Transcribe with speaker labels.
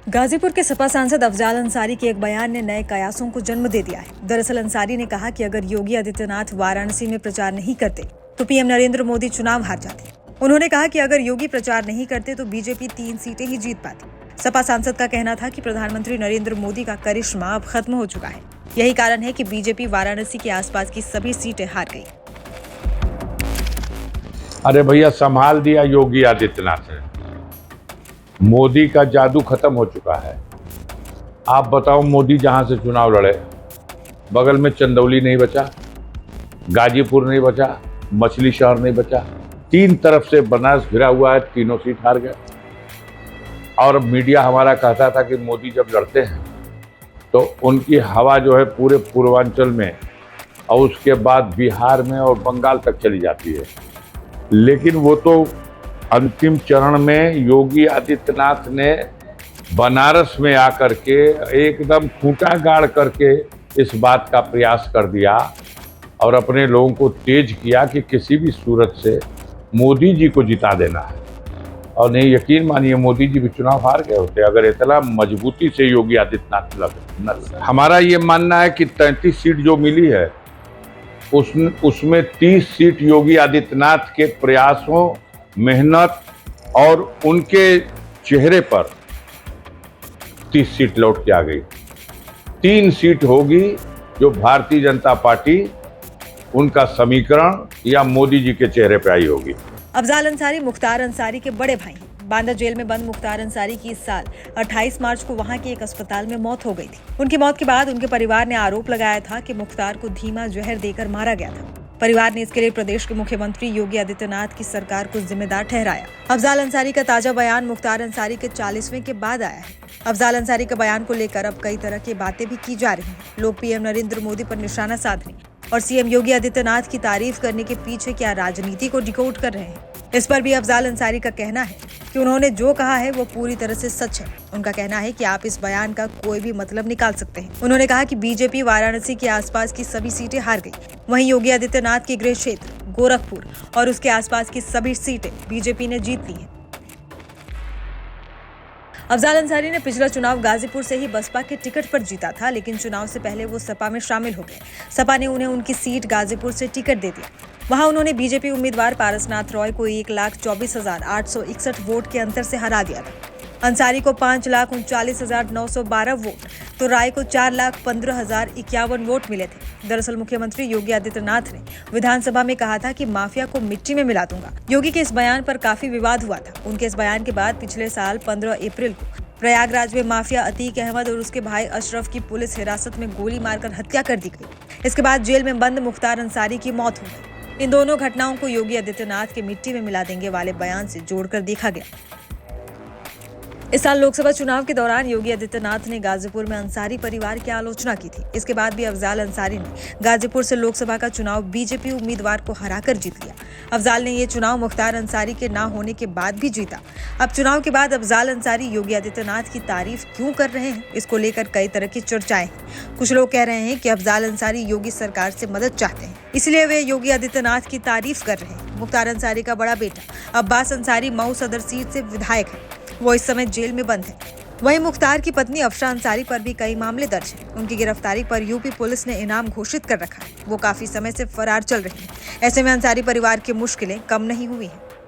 Speaker 1: गाजीपुर के सपा सांसद अफजाल अंसारी के एक बयान ने नए कयासों को जन्म दे दिया है। दरअसल अंसारी ने कहा कि अगर योगी आदित्यनाथ वाराणसी में प्रचार नहीं करते तो पीएम नरेंद्र मोदी चुनाव हार जाते। उन्होंने कहा कि अगर योगी प्रचार नहीं करते तो बीजेपी 3 सीटें ही जीत पाती। सपा सांसद का कहना था कि प्रधानमंत्री नरेंद्र मोदी का करिश्मा अब खत्म हो चुका है। यही कारण है कि बीजेपी वाराणसी के आसपास की सभी सीटें हार गई।
Speaker 2: अरे भैया, संभाल दिया योगी आदित्यनाथ ने। मोदी का जादू खत्म हो चुका है। आप बताओ, मोदी जहां से चुनाव लड़े बगल में चंदौली नहीं बचा, गाजीपुर नहीं बचा, मछली शहर नहीं बचा, 3 तरफ से बनारस घिरा हुआ है, तीनों सीट हार गए। और मीडिया हमारा कहता था कि मोदी जब लड़ते हैं तो उनकी हवा जो है पूरे पूर्वांचल में और उसके बाद बिहार में और बंगाल तक चली जाती है। लेकिन वो तो अंतिम चरण में योगी आदित्यनाथ ने बनारस में आकर के एकदम खूंटा गाड़ करके इस बात का प्रयास कर दिया और अपने लोगों को तेज किया कि किसी भी सूरत से मोदी जी को जिता देना है। और नहीं, यकीन मानिए, मोदी जी भी चुनाव हार गए होते अगर इतना मजबूती से योगी आदित्यनाथ लगे। हमारा ये मानना है कि 33 सीट जो मिली है उसमें 30 सीट योगी आदित्यनाथ के प्रयासों, मेहनत और उनके चेहरे पर 30 सीट लौट के आ गई। 3 सीट होगी जो भारतीय जनता पार्टी, उनका समीकरण या मोदी जी के चेहरे पे आई होगी।
Speaker 1: अफजाल अंसारी मुख्तार अंसारी के बड़े भाई हैं। बांदा जेल में बंद मुख्तार अंसारी की इस साल 28 मार्च को वहां के एक अस्पताल में मौत हो गई थी। उनकी मौत के बाद उनके परिवार ने आरोप लगाया था कि मुख्तार को धीमा जहर देकर मारा गया था। परिवार ने इसके लिए प्रदेश के मुख्यमंत्री योगी आदित्यनाथ की सरकार को जिम्मेदार ठहराया। अफजाल अंसारी का ताजा बयान मुख्तार अंसारी के 40वें के बाद आया है। अफजाल अंसारी के बयान को लेकर अब कई तरह की बातें भी की जा रही हैं। लोग पीएम नरेंद्र मोदी पर निशाना साधने और सीएम योगी आदित्यनाथ की तारीफ करने के पीछे क्या राजनीति को डिकोड कर रहे हैं, इस पर भी अफजाल अंसारी का कहना है कि उन्होंने जो कहा है वो पूरी तरह से सच है। उनका कहना है कि आप इस बयान का कोई भी मतलब निकाल सकते हैं। उन्होंने कहा कि बीजेपी वाराणसी के आसपास की सभी सीटें हार गई। वहीं योगी आदित्यनाथ के गृह क्षेत्र गोरखपुर और उसके आसपास की सभी सीटें बीजेपी ने जीत ली हैं। अफजाल अंसारी ने पिछला चुनाव गाजीपुर से ही बसपा के टिकट पर जीता था, लेकिन चुनाव से पहले वो सपा में शामिल हो गए। सपा ने उन्हें उनकी सीट गाजीपुर से टिकट दे दिया। वहां उन्होंने बीजेपी उम्मीदवार पारसनाथ रॉय को 1,24,861 वोट के अंतर से हरा दिया था। अंसारी को 5,39,912 वोट तो राय को 4,15,051 वोट मिले थे। दरअसल मुख्यमंत्री योगी आदित्यनाथ ने विधानसभा में कहा था कि माफिया को मिट्टी में मिला दूंगा। योगी के इस बयान पर काफी विवाद हुआ था। उनके इस बयान के बाद पिछले साल 15 अप्रैल को प्रयागराज में माफिया अतीक अहमद और उसके भाई अशरफ की पुलिस हिरासत में गोली मारकर हत्या कर दी गई। इसके बाद जेल में बंद मुख्तार अंसारी की मौत हो गई। इन दोनों घटनाओं को योगी आदित्यनाथ के मिट्टी में मिला देंगे वाले बयान से जोड़कर देखा गया। इस साल लोकसभा चुनाव के दौरान योगी आदित्यनाथ ने गाजीपुर में अंसारी परिवार की आलोचना की थी। इसके बाद भी अफजाल अंसारी ने गाजीपुर से लोकसभा का चुनाव बीजेपी उम्मीदवार को हराकर जीत लिया। अफजाल ने ये चुनाव मुख्तार अंसारी के ना होने के बाद भी जीता। अब चुनाव के बाद अफजाल अंसारी योगी आदित्यनाथ की तारीफ क्यों कर रहे हैं, इसको लेकर कई तरह की चर्चाएं हैं। कुछ लोग कह रहे हैं कि अफजाल अंसारी योगी सरकार से मदद चाहते हैं, इसलिए वे योगी आदित्यनाथ की तारीफ कर रहे हैं। मुख्तार अंसारी का बड़ा बेटा अब्बास अंसारी मऊ सदर सीट से विधायक है। वो इस समय जेल में बंद है। वहीं मुख्तार की पत्नी अफशा अंसारी पर भी कई मामले दर्ज हैं। उनकी गिरफ्तारी पर यूपी पुलिस ने इनाम घोषित कर रखा है। वो काफी समय से फरार चल रही है। ऐसे में अंसारी परिवार की मुश्किलें कम नहीं हुई हैं।